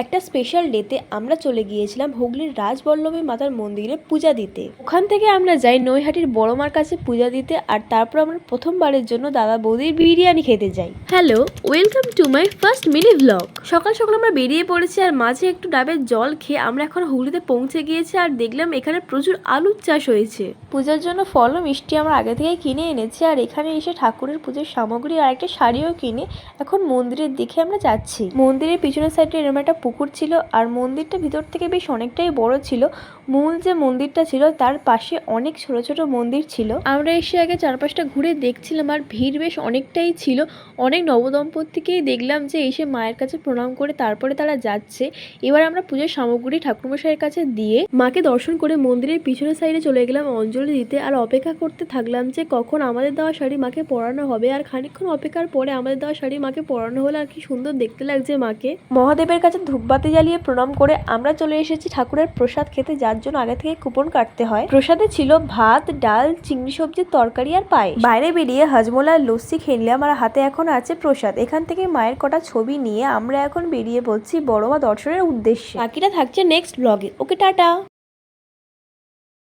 একটা স্পেশাল ডেতে আমরা চলে গিয়েছিলাম হুগলির রাজবল্লভী মাতার মন্দিরে পূজা দিতে। ওখান থেকে আমরা যাই নৈহাটির বড় মার কাছে পূজা দিতে, আর তারপর আমরা প্রথমবারের জন্য দাদা বৌদির বিরিয়ানি খেতে যাই। Hello, welcome to my first mini vlog. সকাল সকাল আমরা বেরিয়ে পড়েছি, আর মাঝে একটু ডাবের জল খেয়ে আমরা এখন হুগলিতে পৌঁছে গিয়েছি। আর দেখলাম এখানে প্রচুর আলুর চাষ হয়েছে। পূজার জন্য ফল ও মিষ্টি আমরা আগে থেকেই কিনে এনেছি, আর এখানে এসে ঠাকুরের পুজোর সামগ্রী আর একটা শাড়িও কিনে এখন মন্দিরের দিকে আমরা যাচ্ছি। মন্দিরের পিছনের সাইডে এরকম একটা পুকুর ছিল, আর মন্দিরটা ভিতর থেকে বেশ অনেকটাই বড় ছিল। মূল যে মন্দিরটা ছিল তার পাশে অনেক ছোট ছোট মন্দির ছিল। আমরা এসে আগে চারপাশটা ঘুরে দেখছিলাম, আর ভিড় বেশ অনেকটাই ছিল। অনেক নবদম্পতিকেই দেখলাম যে এসে মায়ের কাছে প্রণাম করে তারপরে তারা যাচ্ছে। এবার আমরা পুজোর সামগ্রী ঠাকুরমশাইয়ের কাছে দিয়ে মাকে দর্শন করে মন্দিরের পিছনের সাইডে চলে গেলাম অঞ্জলি দিতে, আর অপেক্ষা করতে থাকলাম যে কখন আমাদের দেওয়া শাড়ি মাকে পরানো হবে। আর খানিকক্ষণ অপেক্ষার পরে আমাদের দেওয়া শাড়ি মাকে পরানো হলো, আর কি সুন্দর দেখতে লাগছে মাকে। মহাদেবের কাছে ধূপবাতি জ্বালিয়ে প্রণাম করে আমরা চলে এসেছি ঠাকুরের প্রসাদ খেতে, যার জন্য আগে থেকে কুপন কাটতে হয়। প্রসাদে ছিল ভাত, ডাল, চিংড়ি সবজির তরকারি আর পায়েস। বাইরে বেরিয়ে হজমোলা আর লস্যি খেলাম, আর হাতে এখন আছে প্রসাদ। এখান থেকে মায়ের কটা ছবি নিয়ে আমরা এখন বেরিয়ে পড়ছি বড় মা দর্শনের উদ্দেশ্যে। বাকিটা থাকছে নেক্সট ব্লগে। ওকে, টাটা।